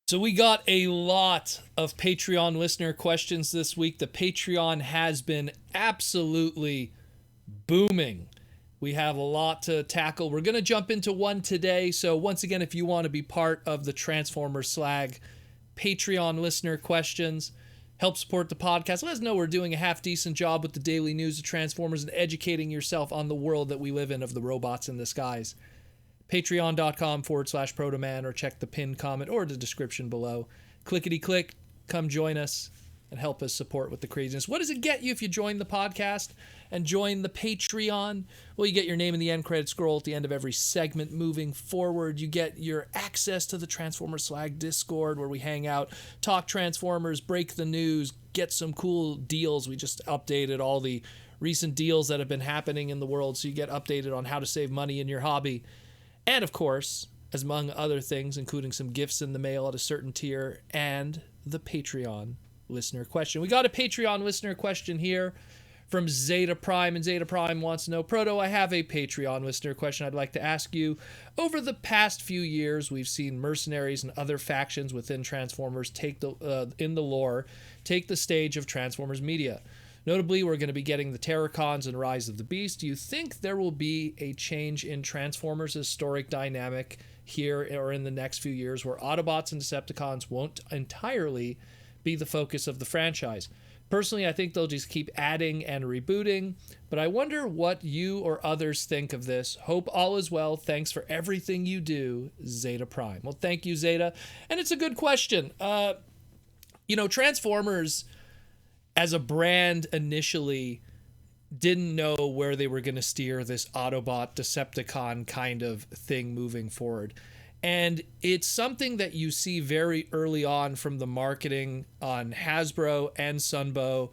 So we got a lot of Patreon listener questions this week. The Patreon has been absolutely booming. We have a lot to tackle. We're going to jump into one today. So once again, if you want to be part of the Transformers Slag Patreon listener questions, help support the podcast, let us know we're doing a half decent job with the daily news of Transformers and educating yourself on the world that we live in of the robots in the skies. Patreon.com/Protoman, or check the pinned comment or the description below. Clickety-click, come join us and help us support with the craziness. What does it get you if you join the podcast and join the Patreon? Well, you get your name in the end credit scroll at the end of every segment moving forward. You get your access to the Transformers Slag Discord where we hang out, talk Transformers, break the news, get some cool deals. We just updated all the recent deals that have been happening in the world, so you get updated on how to save money in your hobby. And of course, as among other things, including some gifts in the mail at a certain tier and the Patreon listener question. We got a Patreon listener question here from Zeta Prime, and Zeta Prime wants to know, Proto, I have a Patreon listener question I'd like to ask you. Over the past few years, we've seen mercenaries and other factions within Transformers in the lore take the stage of Transformers media. Notably, we're going to be getting the Terrorcons and Rise of the Beast. Do you think there will be a change in Transformers' historic dynamic here or in the next few years where Autobots and Decepticons won't entirely be the focus of the franchise? Personally, I think they'll just keep adding and rebooting, but I wonder what you or others think of this. Hope all is well. Thanks for everything you do, Zeta Prime. Well, thank you, Zeta. And it's a good question. Transformers as a brand initially didn't know where they were going to steer this Autobot Decepticon kind of thing moving forward. And it's something that you see very early on from the marketing on Hasbro and Sunbow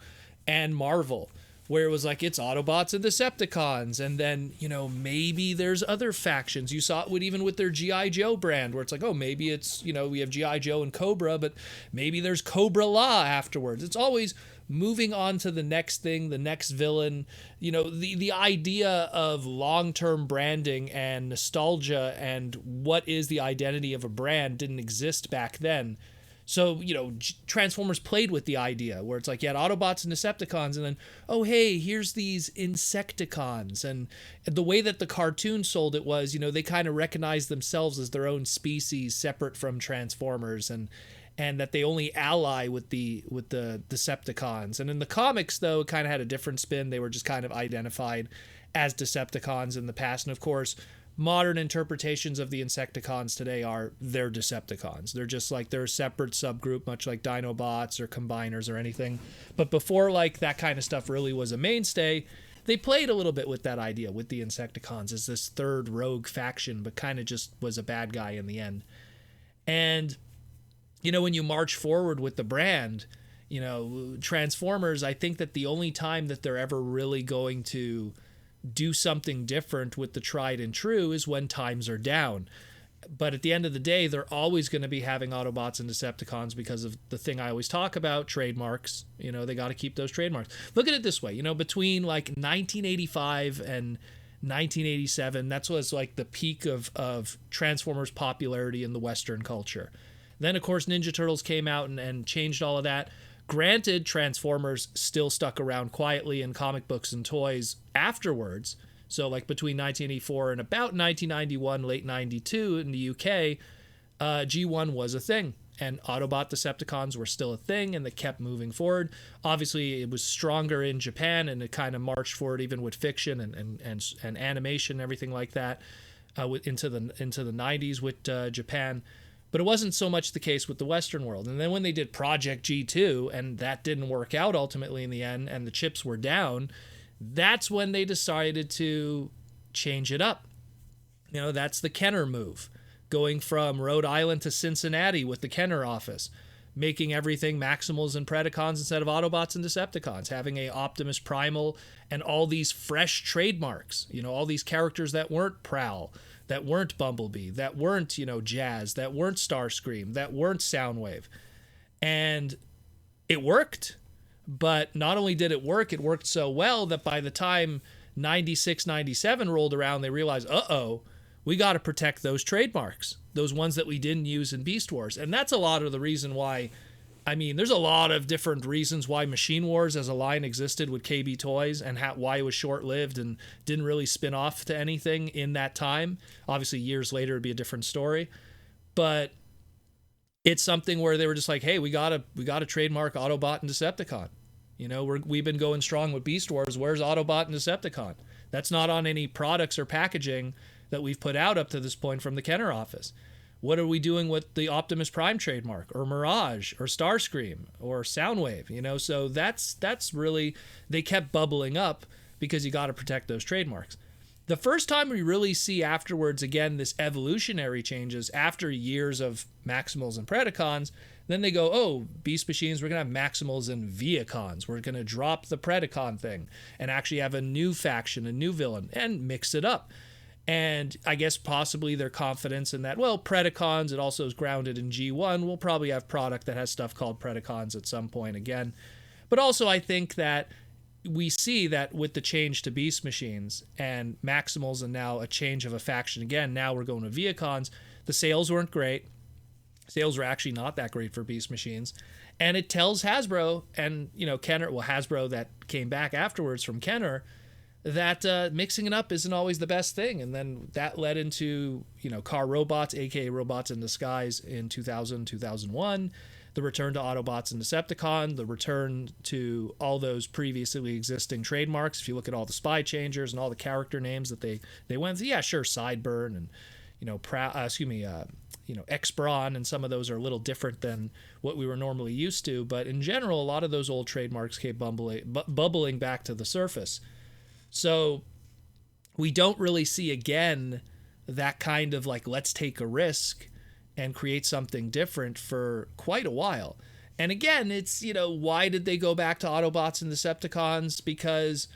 and Marvel, where it was like, it's Autobots and Decepticons. And then, maybe there's other factions. You saw it even with their G.I. Joe brand, where it's like, oh, maybe it's, we have G.I. Joe and Cobra, but maybe there's Cobra Law afterwards. It's always moving on to the next thing, the next villain. The idea of long-term branding and nostalgia and what is the identity of a brand didn't exist back then. So, Transformers played with the idea where it's like, you had Autobots and Decepticons, and then, oh, hey, here's these Insecticons. And the way that the cartoon sold it was, they kind of recognized themselves as their own species separate from Transformers, and that they only ally with the Decepticons. And in the comics, though, it kind of had a different spin. They were just kind of identified as Decepticons in the past. And of course, modern interpretations of the Insecticons today are they're Decepticons. They're just like, they're a separate subgroup, much like Dinobots or Combiners or anything. But before that kind of stuff really was a mainstay, they played a little bit with that idea with the Insecticons as this third rogue faction, but kind of just was a bad guy in the end. And when you march forward with the brand, Transformers, I think that the only time that they're ever really going to do something different with the tried and true is when times are down. But at the end of the day, they're always going to be having Autobots and Decepticons because of the thing I always talk about, trademarks. They got to keep those trademarks. Look at it this way, between 1985 and 1987, that's was like the peak of Transformers popularity in the Western culture. Then, of course, Ninja Turtles came out and changed all of that. Granted, Transformers still stuck around quietly in comic books and toys afterwards. So, between 1984 and about 1991, late 92 in the UK, G1 was a thing. And Autobot Decepticons were still a thing, and they kept moving forward. Obviously, it was stronger in Japan, and it kind of marched forward even with fiction and animation and everything like that into the 90s with Japan. But it wasn't so much the case with the Western world. And then when they did Project G2, and that didn't work out ultimately in the end, and the chips were down, that's when they decided to change it up. That's the Kenner move. Going from Rhode Island to Cincinnati with the Kenner office. Making everything Maximals and Predacons instead of Autobots and Decepticons. Having a Optimus Primal and all these fresh trademarks. All these characters that weren't Prowl, that weren't Bumblebee, that weren't, Jazz, that weren't Starscream, that weren't Soundwave. And it worked. But not only did it worked so well that by the time 96, 97 rolled around, they realized, we got to protect those trademarks, those ones that we didn't use in Beast Wars. And that's a lot of the reason why, I mean, there's a lot of different reasons why Machine Wars as a line existed with KB Toys and why it was short-lived and didn't really spin off to anything in that time. Obviously, years later, it'd be a different story. But it's something where they were just like, hey, we gotta trademark Autobot and Decepticon. You know, we've been going strong with Beast Wars. Where's Autobot and Decepticon? That's not on any products or packaging that we've put out up to this point from the Kenner office. What are we doing with the Optimus Prime trademark or Mirage or Starscream or Soundwave? You know, so that's really, they kept bubbling up because you got to protect those trademarks. The first time we really see afterwards, again, this evolutionary changes after years of Maximals and Predacons, then they go, oh, Beast Machines, we're going to have Maximals and Viacons. We're going to drop the Predacon thing and actually have a new faction, a new villain, and mix it up. And I guess possibly their confidence in that, well, Predacons, it also is grounded in G1. We'll probably have product that has stuff called Predacons at some point again. But also I think that we see that with the change to Beast Machines and Maximals and now a change of a faction again, now we're going to Viacons, the sales weren't great. Sales were actually not that great for Beast Machines. And it tells Hasbro and, you know, Kenner, well, Hasbro that came back afterwards from Kenner, that mixing it up isn't always the best thing. And then that led into, you know, Car Robots, aka Robots in Disguise in 2000, 2001, the return to Autobots and Decepticon, the return to all those previously existing trademarks. If you look at all the Spy Changers and all the character names that they went, yeah, sure, Sideburn and, you know, X-Brawn, and some of those are a little different than what we were normally used to. But in general, a lot of those old trademarks came bubbling back to the surface. So we don't really see again that kind of like, let's take a risk and create something different for quite a while. And again, it's, you know, why did they go back to Autobots and Decepticons? Because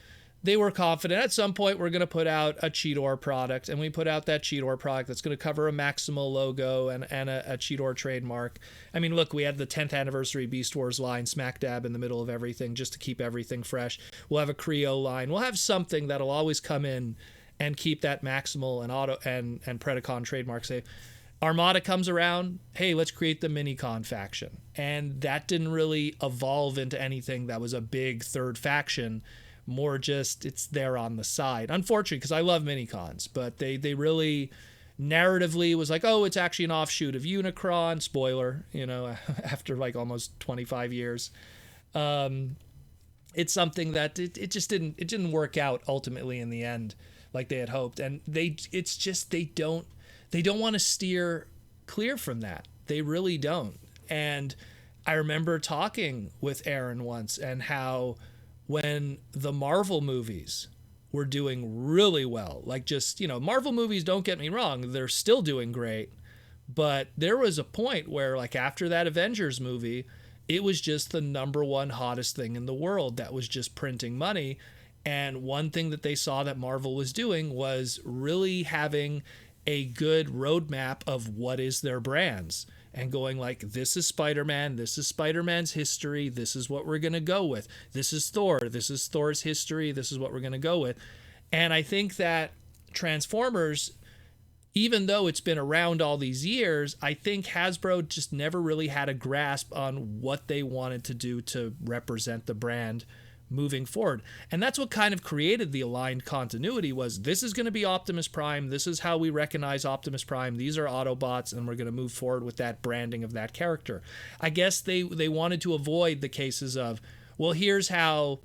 they were confident at some point we're going to put out a Cheetor product, and we put out that Cheetor product that's going to cover a Maximal logo and a Cheetor trademark. I mean, look, we had the 10th anniversary Beast Wars line smack dab in the middle of everything just to keep everything fresh. We'll have a Creo line. We'll have something that'll always come in and keep that Maximal and Predacon trademark safe. Armada comes around, hey, let's create the Minicon faction. And that didn't really evolve into anything that was a big third faction, more just it's there on the side. Unfortunately, because I love Minicons, but they really narratively was like, oh, it's actually an offshoot of Unicron. Spoiler, you know, after like almost 25 years. It's something that it just didn't work out ultimately in the end like they had hoped. And they don't want to steer clear from that. They really don't. And I remember talking with Aaron once and how when the Marvel movies were doing really well, like just, you know, Marvel movies, don't get me wrong, they're still doing great. But there was a point where like after that Avengers movie, it was just the number one hottest thing in the world that was just printing money. And one thing that they saw that Marvel was doing was really having a good roadmap of what is their brands and going like, this is Spider-Man, this is Spider-Man's history, this is what we're going to go with. This is Thor, this is Thor's history, this is what we're going to go with. And I think that Transformers, even though it's been around all these years, I think Hasbro just never really had a grasp on what they wanted to do to represent the brand moving forward. And that's what kind of created the aligned continuity was, this is going to be Optimus Prime, this is how we recognize Optimus Prime, these are Autobots, and we're going to move forward with that branding of that character. I guess they wanted to avoid the cases of, well, here's how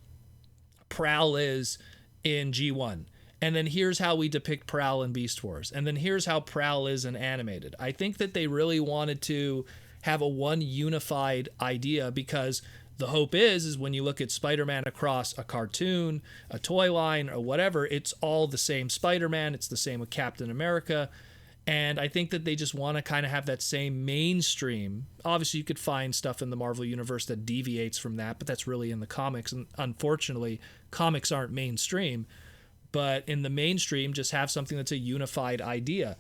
Prowl is in G1, and then here's how we depict Prowl in Beast Wars, and then here's how Prowl is in animated. I think that they really wanted to have a one unified idea, because the hope is when you look at Spider-Man across a cartoon, a toy line, or whatever, it's all the same Spider-Man. It's the same with Captain America. And I think that they just want to kind of have that same mainstream. Obviously, you could find stuff in the Marvel Universe that deviates from that, but that's really in the comics. And unfortunately, comics aren't mainstream. But in the mainstream, just have something that's a unified idea.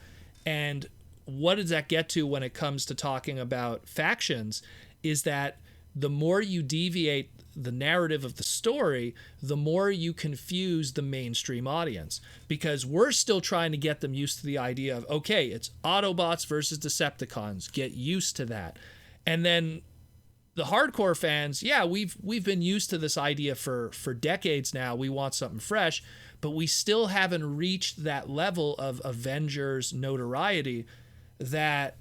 And what does that get to when it comes to talking about factions is that the more you deviate the narrative of the story, the more you confuse the mainstream audience, because we're still trying to get them used to the idea of, okay, it's Autobots versus Decepticons. Get used to that. And then the hardcore fans, yeah, we've been used to this idea for decades now. We want something fresh, but we still haven't reached that level of Avengers notoriety that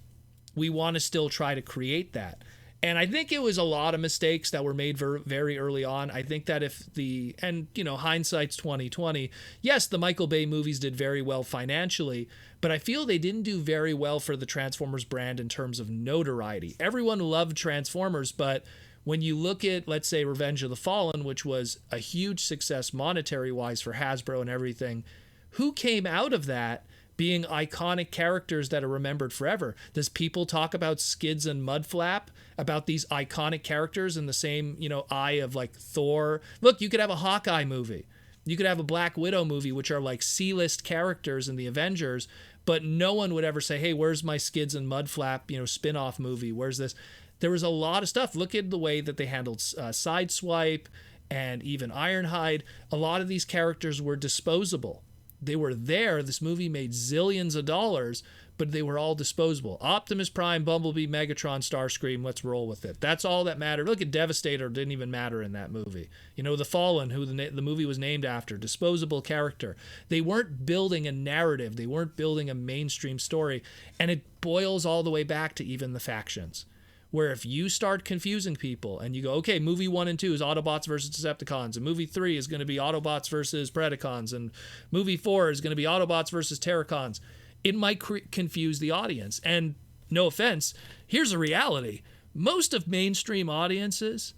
we want to still try to create that. And I think it was a lot of mistakes that were made very early on. I think that hindsight's 2020. Yes, the Michael Bay movies did very well financially, but I feel they didn't do very well for the Transformers brand in terms of notoriety. Everyone loved Transformers, but when you look at, let's say, Revenge of the Fallen, which was a huge success monetary-wise for Hasbro and everything, who came out of that being iconic characters that are remembered forever? Does people talk about Skids and Mudflap, about these iconic characters in the same, eye of like Thor? Look, you could have a Hawkeye movie. You could have a Black Widow movie, which are like C-list characters in the Avengers, but no one would ever say, hey, where's my Skids and Mudflap, spin-off movie? Where's this? There was a lot of stuff. Look at the way that they handled Sideswipe and even Ironhide. A lot of these characters were disposable. They were there. This movie made zillions of dollars, but they were all disposable. Optimus Prime, Bumblebee, Megatron, Starscream, let's roll with it. That's all that mattered. Look at Devastator, didn't even matter in that movie. The Fallen, who the movie was named after, disposable character. They weren't building a narrative. They weren't building a mainstream story. And it boils all the way back to even the factions, where if you start confusing people and you go, okay, movie 1 and 2 is Autobots versus Decepticons, and movie 3 is going to be Autobots versus Predacons, and movie 4 is going to be Autobots versus Terracons, it might confuse the audience. And no offense, here's a reality. Most of mainstream audiences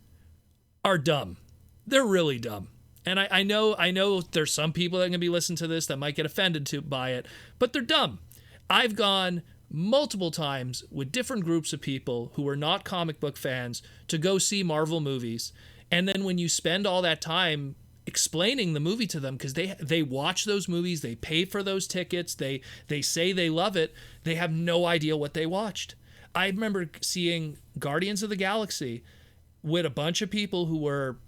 are dumb. They're really dumb. And I know there's some people that are going to be listening to this that might get offended by it, but they're dumb. I've gone multiple times with different groups of people who are not comic book fans to go see Marvel movies, and then when you spend all that time explaining the movie to them, because they watch those movies, they pay for those tickets, they say they love it, they have no idea what they watched. I remember seeing Guardians of the Galaxy with a bunch of people who were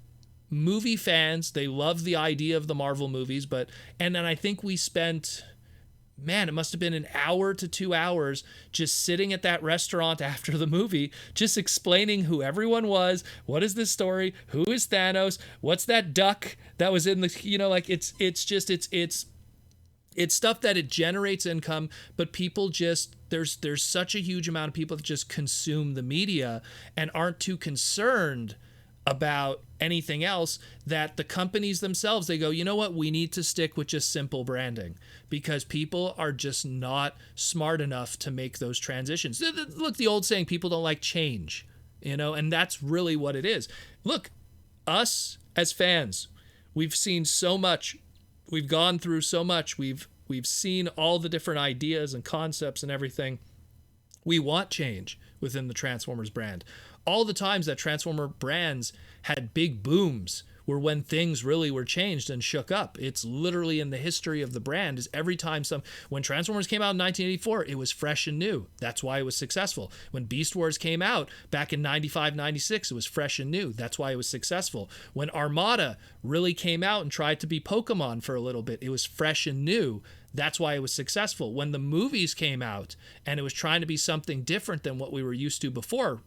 movie fans. They loved the idea of the Marvel movies, and then I think we spent, it must have been an hour to 2 hours just sitting at that restaurant after the movie, just explaining who everyone was. What is this story? Who is Thanos? What's that duck that was in the, it's stuff that it generates income, but people just, there's such a huge amount of people that just consume the media and aren't too concerned about anything else, that the companies themselves, they go, you know what, we need to stick with just simple branding, because people are just not smart enough to make those transitions. Look, the old saying, people don't like change, and that's really what it is. Look, us as fans, we've seen so much, we've gone through so much, we've seen all the different ideas and concepts and everything. We want change within the Transformers brand. All the times that Transformer brands had big booms were when things really were changed and shook up. It's literally in the history of the brand, is every time when Transformers came out in 1984, it was fresh and new. That's why it was successful. When Beast Wars came out back in 95, 96, it was fresh and new. That's why it was successful. When Armada really came out and tried to be Pokemon for a little bit, it was fresh and new. That's why it was successful. When the movies came out and it was trying to be something different than what we were used to before,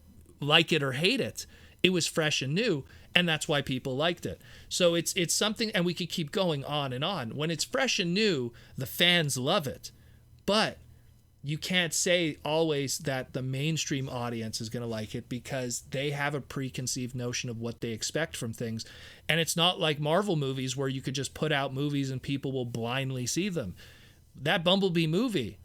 like it or hate it, it was fresh and new, and that's why people liked it. So it's something, and we could keep going on and on. When it's fresh and new, the fans love it. But you can't say always that the mainstream audience is going to like it, because they have a preconceived notion of what they expect from things. And it's not like Marvel movies where you could just put out movies and people will blindly see them. That Bumblebee movie,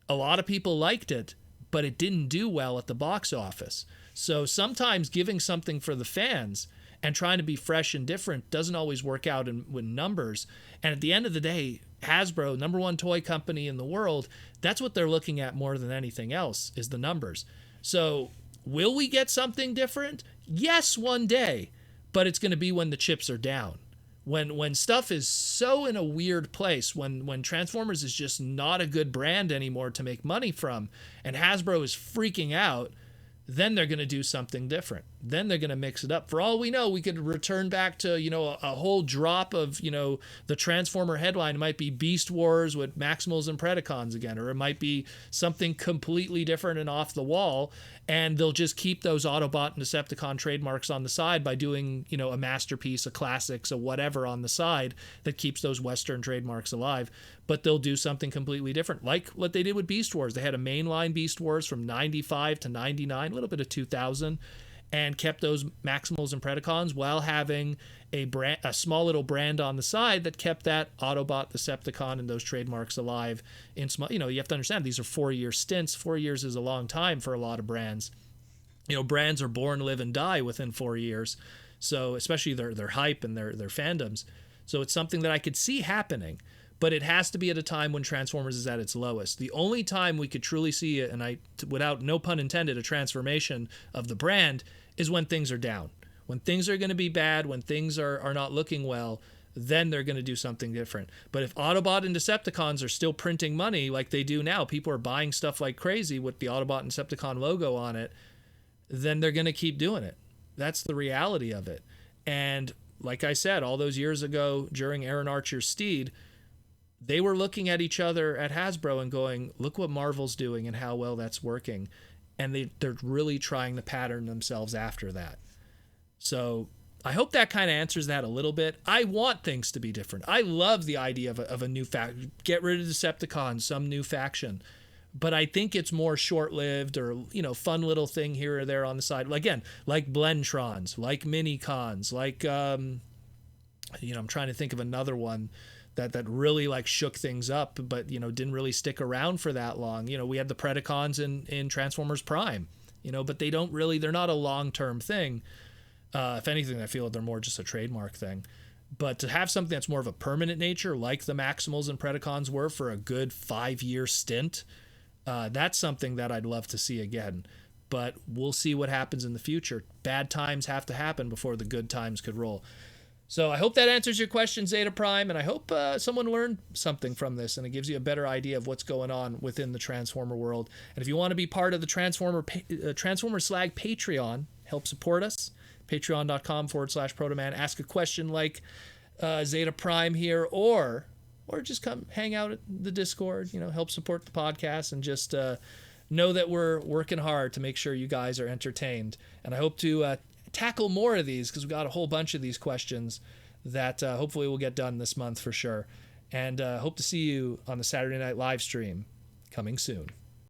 a lot of people liked it, but it didn't do well at the box office. So sometimes giving something for the fans and trying to be fresh and different doesn't always work out with numbers. And at the end of the day, Hasbro, number one toy company in the world, that's what they're looking at more than anything else, is the numbers. So will we get something different? Yes, one day, but it's going to be when the chips are down. When stuff is so in a weird place, when Transformers is just not a good brand anymore to make money from, and Hasbro is freaking out, then they're going to do something different. then they're going to mix it up. For all we know, we could return back to, a whole drop of, the Transformer headline. It might be Beast Wars with Maximals and Predacons again, or it might be something completely different and off the wall, and they'll just keep those Autobot and Decepticon trademarks on the side by doing, a masterpiece, a classics, a whatever on the side that keeps those Western trademarks alive. But they'll do something completely different, like what they did with Beast Wars. They had a mainline Beast Wars from 95 to 99, a little bit of 2000, and kept those Maximals and Predacons while having a small little brand on the side that kept that Autobot, Decepticon, and those trademarks alive. In small, you have to understand, these are 4-year stints. 4 years is a long time for a lot of brands. Brands are born, live, and die within 4 years. So especially their hype and their fandoms. So it's something that I could see happening, but it has to be at a time when Transformers is at its lowest. The only time we could truly see it, and without no pun intended, a transformation of the brand is when things are down. When things are going to be bad, when things are not looking well, then they're going to do something different. But if Autobot and Decepticons are still printing money like they do now, people are buying stuff like crazy with the Autobot and Decepticon logo on it, then they're going to keep doing it. That's the reality of it. And like I said, all those years ago during Aaron Archer's Steed, they were looking at each other at Hasbro and going, look what Marvel's doing and how well that's working. And they're really trying to pattern themselves after that. So I hope that kind of answers that a little bit. I want things to be different. I love the idea of a new faction. Get rid of Decepticons, some new faction. But I think it's more short-lived or, fun little thing here or there on the side. Again, like Blendtrons, like Minicons, like, I'm trying to think of another one that really shook things up, but didn't really stick around for that long. We had the Predacons in Transformers Prime, but they're not a long-term thing. If anything, I feel they're more just a trademark thing. But to have something that's more of a permanent nature, like the Maximals and Predacons were for a good 5-year stint, that's something that I'd love to see again. But we'll see what happens in the future. Bad times have to happen before the good times could roll. So I hope that answers your question, Zeta Prime, and I hope someone learned something from this and it gives you a better idea of what's going on within the Transformer world. And if you want to be part of the Transformer Slag Patreon, help support us, patreon.com/Protoman. Ask a question like Zeta Prime here, or just come hang out at the Discord, help support the podcast, and just know that we're working hard to make sure you guys are entertained. And I hope to tackle more of these, because we've got a whole bunch of these questions that hopefully we'll get done this month for sure. And hope to see you on the Saturday night live stream coming soon.